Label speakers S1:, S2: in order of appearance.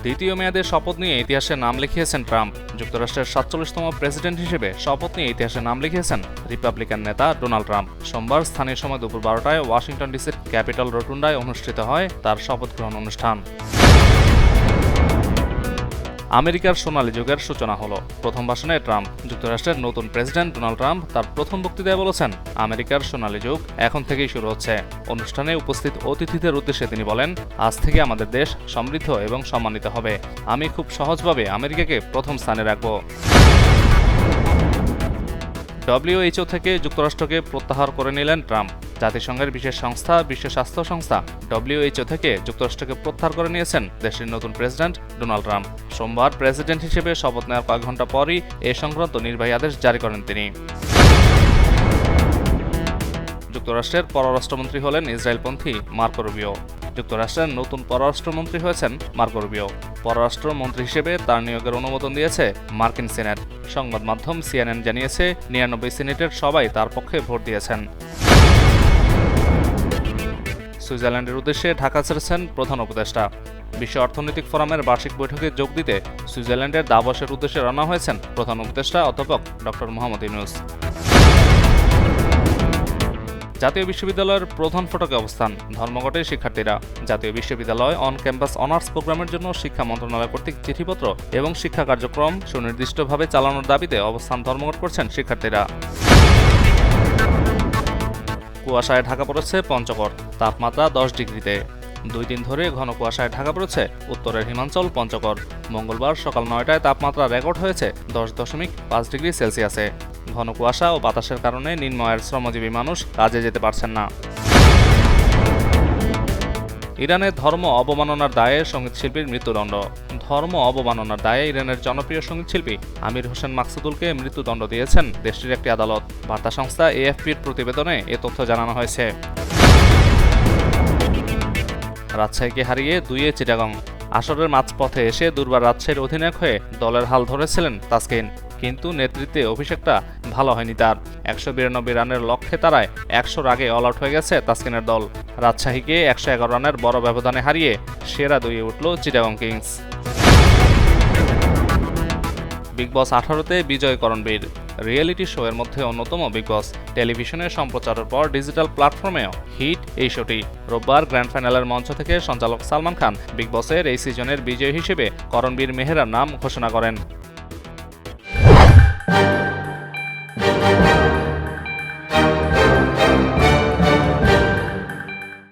S1: দ্বিতীয় মেয়াদে শপথ নিয়ে ইতিহাসে নাম লিখিয়েছেন ট্রাম্প। যুক্তরাষ্ট্রের ৪৭তম প্রেসিডেন্ট হিসেবে শপথ নিয়ে ইতিহাসে নাম লিখিয়েছেন রিপাবলিকান নেতা ডোনাল্ড ট্রাম্প। সোমবার স্থানীয় সময় দুপুর ১২টায় ওয়াশিংটন ডিসির ক্যাপিটল রোটুন্ডায় অনুষ্ঠিত হয় তার শপথ গ্রহণ অনুষ্ঠান। আমেরিকার সোনালী যুগের সূচনা হলো। প্রথম ভাষণে ট্রাম্প। যুক্তরাষ্ট্রের নতুন প্রেসিডেন্ট ডোনাল্ড ট্রাম্প তার প্রথম বক্তৃতায় বলেছেন, আমেরিকার সোনালী যুগ এখন থেকেই শুরু হচ্ছে। অনুষ্ঠানে উপস্থিত অতিথিদের উদ্দেশ্যে তিনি বলেন, আজ থেকে আমাদের দেশ সমৃদ্ধ এবং সম্মানিত হবে। আমি খুব সহজভাবে আমেরিকাকে প্রথম স্থানে রাখব। WHO থেকে যুক্তরাষ্ট্রকে প্রত্যাহার করে নিলেন ট্রাম্প। জাতিসংঘের বিশেষ সংস্থা বিশ্ব স্বাস্থ্য সংস্থা WHO থেকে যুক্তরাষ্ট্রকে প্রত্যাহার করে নিয়েছেন দেশটির নতুন প্রেসিডেন্ট ডোনাল্ড ট্রাম্প। সোমবার প্রেসিডেন্ট হিসেবে শপথ নেওয়ার কয়েক ঘণ্টা পরই এ সংক্রান্ত নির্বাহী আদেশ জারি করেন তিনি। যুক্তরাষ্ট্রের পররাষ্ট্রমন্ত্রী হলেন ইসরায়েলপন্থী মার্কো রুবিও। যুক্তরাষ্ট্রের নতুন পররাষ্ট্রমন্ত্রী হয়েছেন মার্কো রুবিও। পররাষ্ট্রমন্ত্রী হিসেবে তার নিয়োগের অনুমোদন দিয়েছে মার্কিন সিনেট। সংবাদ মাধ্যম CNN জানিয়েছে 99 সিনেটের সবাই তার পক্ষে ভোট দিয়েছেন। সুইজারল্যান্ডের উদ্দেশ্যে ঢাকা ছেড়েছেন প্রধান উপদেষ্টা। বিশ্ব অর্থনৈতিক ফোরামের বার্ষিক বৈঠকে যোগ দিতে সুইজারল্যান্ডের দাভসের উদ্দেশ্যে রওনা হয়েছেন প্রধান উপদেষ্টা অধ্যাপক ডক্টর মোহাম্মদ ইউনূস। জাতীয় বিশ্ববিদ্যালয়ের প্রধান ফটকে অবস্থান ধর্মঘটে শিক্ষার্থীরা। জাতীয় বিশ্ববিদ্যালয় অন ক্যাম্পাস অনার্স প্রোগ্রামের জন্য শিক্ষা মন্ত্রণালয় কর্তৃক চিঠিপত্র এবং শিক্ষা কার্যক্রম সুনির্দিষ্টভাবে চালানোর দাবিতে অবস্থান ধর্মঘট করছেন শিক্ষার্থীরা। কুয়াশায় ঢাকা পড়েছে পঞ্চগড়, তাপমাত্রা 10 ডিগ্রিতে। 2 দিন ধরে ঘন কুয়াশায় ঢাকা পড়েছে উত্তরের হিমাঞ্চল পঞ্চগড়। মঙ্গলবার সকাল 9টায় তাপমাত্রা রেকর্ড হয়েছে 10.5 ডিগ্রি সেলসিয়াসে। ঘন কুয়াশা ও বাতাসের কারণে নিম্ন আয়ের শ্রমজীবী মানুষ কাজে যেতে পারছেন না। ইরানে ধর্ম অবমাননার দায়ে সঙ্গীতশিল্পীর মৃত্যুদণ্ড। ধর্ম অবমাননার দায়ে ইরানের জনপ্রিয় সঙ্গীতশিল্পী আমির হোসেন মাকসুদুলকে মৃত্যুদণ্ড দিয়েছেন দেশটির একটি আদালত। বার্তা সংস্থা AFP'র প্রতিবেদনে এ তথ্য জানানো হয়েছে। রাজশাহীকে হারিয়ে 2-এ চিটাগং। আসরের মাঝপথে এসে দুর্বার রাজশাহীর অধিনায়ক হয়ে দলের হাল ধরেছিলেন তাসকিন, কিন্তু নেতৃত্বে অভিষেকটা ভালো হয়নি তার। 192 রানের লক্ষ্যে তারায় 100 আগে অল আউট হয়ে গেছে তাসকিনের দল। রাজশাহীকে 111 রানের বড় ব্যবধানে হারিয়ে সেরা 2-এ উঠল চিটাগং কিংস। বিগ বস 18-তে বিজয় করণবীর। রিয়েলিটি শো এর মধ্যে অন্যতম বিগ বস। টেলিভিশনে সম্প্রচারের পর ডিজিটাল প্ল্যাটফর্মেও হিট এই শোটি। রোববার গ্র্যান্ড ফাইনালের মঞ্চ থেকে সঞ্চালক সালমান খান বিগ বসের এই সিজনের বিজয়ী হিসেবে করণবীর মেহরার নাম ঘোষণা করেন।